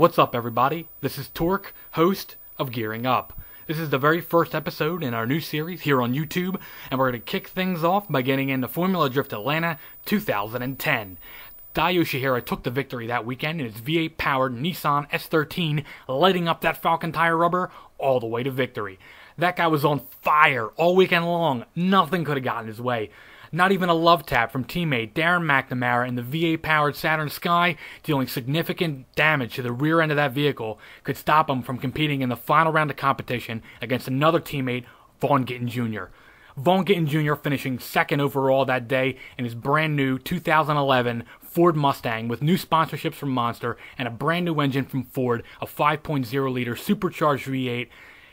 What's up, everybody? This is Torque, host of Gearing Up. This is the very first episode in our new series here on YouTube, and we're going to kick things off by getting into Formula Drift Atlanta 2010. Dai Yoshihira took the victory that weekend in his V8-powered Nissan S13, lighting up that Falcon tire rubber all the way to victory. That guy was on fire all weekend long. Nothing could have gotten his way. Not even a love tap from teammate Darren McNamara in the V8-powered Saturn Sky, dealing significant damage to the rear end of that vehicle, could stop him from competing in the final round of competition against another teammate, Vaughn Gittin Jr. Vaughn Gittin Jr. finishing second overall that day in his brand new 2011 Ford Mustang with new sponsorships from Monster and a brand new engine from Ford, a 5.0-liter supercharged V8.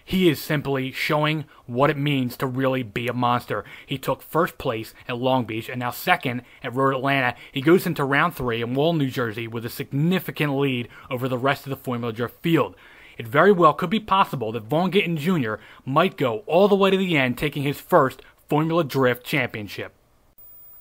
He is simply showing what it means to really be a monster. He took first place at Long Beach and now second at Road Atlanta. He goes into round 3 in Wall, New Jersey with a significant lead over the rest of the Formula Drift field. It very well could be possible that Vaughn Gittin Jr. might go all the way to the end, taking his first Formula Drift championship.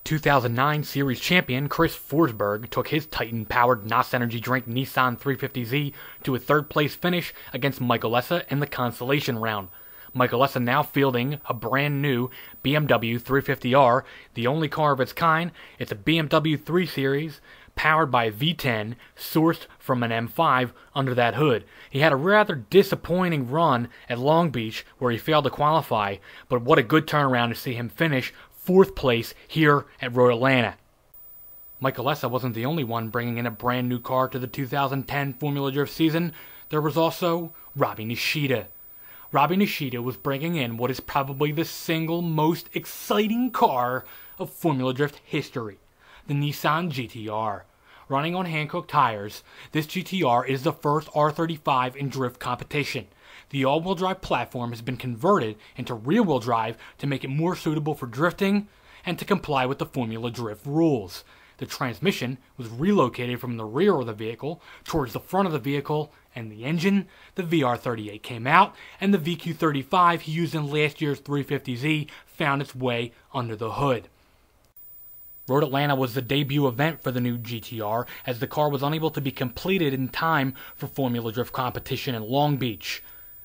2009 Series champion Chris Forsberg took his Titan-powered NOS Energy Drink Nissan 350Z to a third-place finish against Michael Lessa in the consolation round. Michael Lessa now fielding a brand-new BMW 350R, the only car of its kind. It's a BMW 3 Series, powered by a V10, sourced from an M5 under that hood. He had a rather disappointing run at Long Beach, where he failed to qualify, but what a good turnaround to see him finish 4th place here at Road Atlanta. Michael Lessa wasn't the only one bringing in a brand new car to the 2010 Formula Drift season. There was also Robbie Nishida. Robbie Nishida was bringing in what is probably the single most exciting car of Formula Drift history, the Nissan GTR. Running on Hankook tires, this GTR is the first R35 in drift competition. The all-wheel drive platform has been converted into rear-wheel drive to make it more suitable for drifting and to comply with the Formula Drift rules. The transmission was relocated from the rear of the vehicle towards the front of the vehicle, and the engine, the VR38 came out, and the VQ35 he used in last year's 350Z found its way under the hood. Road Atlanta was the debut event for the new GTR, as the car was unable to be completed in time for Formula Drift competition in Long Beach.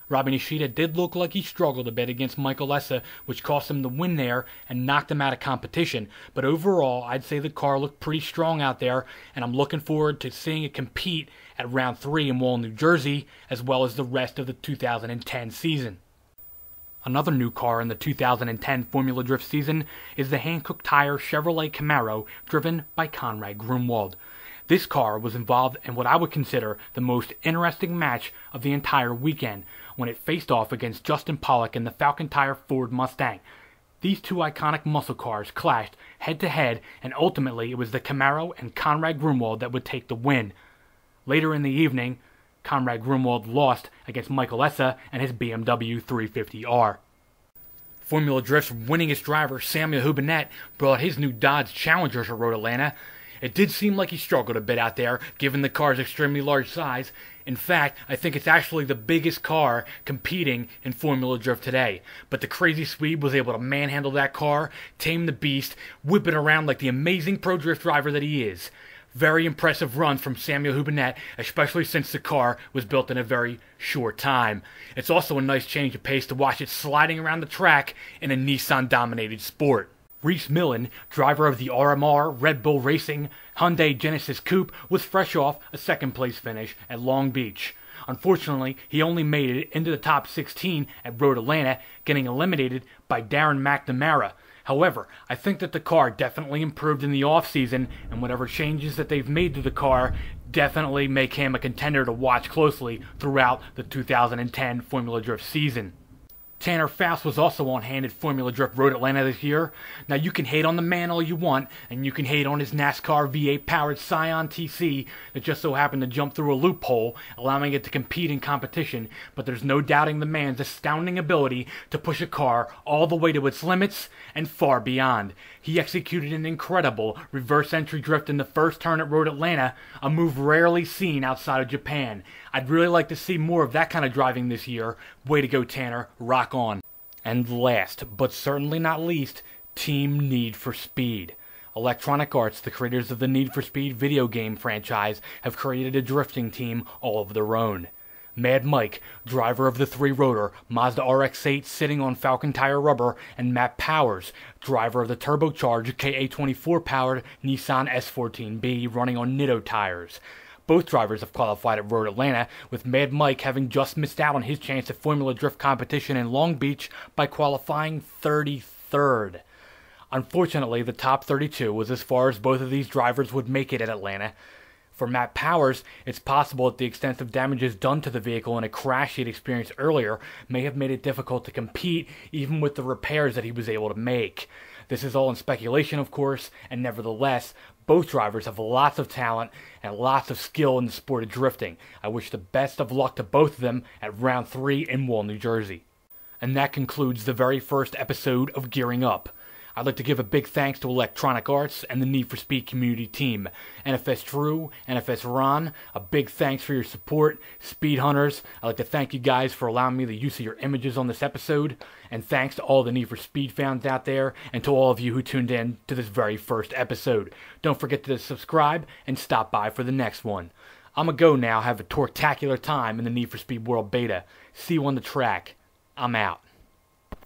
Robbie Nishida did look like he struggled a bit against Michael Lessa, which cost him the win there and knocked him out of competition. But overall, I'd say the car looked pretty strong out there, and I'm looking forward to seeing it compete at round 3 in Wall, New Jersey, as well as the rest of the 2010 season. Another new car in the 2010 Formula Drift season is the Hankook Tire Chevrolet Camaro, driven by Conrad Grunwald. This car was involved in what I would consider the most interesting match of the entire weekend, when it faced off against Justin Pollock in the Falcon Tire Ford Mustang. These two iconic muscle cars clashed head-to-head, and ultimately it was the Camaro and Conrad Grunwald that would take the win. Later in the evening, Conrad Grunwald lost against Michael Lessa and his BMW 350R. Formula Drift's winningest driver, Samuel Hubinette, brought his new Dodge Challenger to Road Atlanta. It did seem like he struggled a bit out there, given the car's extremely large size. In fact, I think it's actually the biggest car competing in Formula Drift today. But the crazy Swede was able to manhandle that car, tame the beast, whip it around like the amazing pro drift driver that he is. Very impressive run from Samuel Hubinette, especially since the car was built in a very short time. It's also a nice change of pace to watch it sliding around the track in a Nissan-dominated sport. Reese Millen, driver of the RMR Red Bull Racing Hyundai Genesis Coupe, was fresh off a second-place finish at Long Beach. Unfortunately, he only made it into the top 16 at Road Atlanta, getting eliminated by Darren McNamara. However, I think that the car definitely improved in the off-season, and whatever changes that they've made to the car definitely make him a contender to watch closely throughout the 2010 Formula Drift season. Tanner Faust was also on hand at Formula Drift Road Atlanta this year. Now, you can hate on the man all you want, and you can hate on his NASCAR V8-powered Scion TC that just so happened to jump through a loophole, allowing it to compete in competition, but there's no doubting the man's astounding ability to push a car all the way to its limits and far beyond. He executed an incredible reverse entry drift in the first turn at Road Atlanta, a move rarely seen outside of Japan. I'd really like to see more of that kind of driving this year. Way to go, Tanner. Rock on. And last, but certainly not least, Team Need for Speed. Electronic Arts, the creators of the Need for Speed video game franchise, have created a drifting team all of their own. Mad Mike, driver of the 3-rotor Mazda RX-8 sitting on Falcon tire rubber, and Matt Powers, driver of the turbocharged KA24-powered Nissan S14B running on Nitto tires. Both drivers have qualified at Road Atlanta, with Mad Mike having just missed out on his chance at Formula Drift competition in Long Beach by qualifying 33rd. Unfortunately, the top 32 was as far as both of these drivers would make it at Atlanta. For Matt Powers, it's possible that the extensive damages done to the vehicle in a crash he'd experienced earlier may have made it difficult to compete, even with the repairs that he was able to make. This is all in speculation, of course, and nevertheless, both drivers have lots of talent and lots of skill in the sport of drifting. I wish the best of luck to both of them at Round 3 in Wall, New Jersey. And that concludes the very first episode of Gearing Up. I'd like to give a big thanks to Electronic Arts and the Need for Speed community team. NFSTorque, NFS Ron, a big thanks for your support. Speed Hunters, I'd like to thank you guys for allowing me the use of your images on this episode. And thanks to all the Need for Speed fans out there, and to all of you who tuned in to this very first episode. Don't forget to subscribe and stop by for the next one. I'm gonna go now, have a torque-tacular time in the Need for Speed World Beta. See you on the track. I'm out.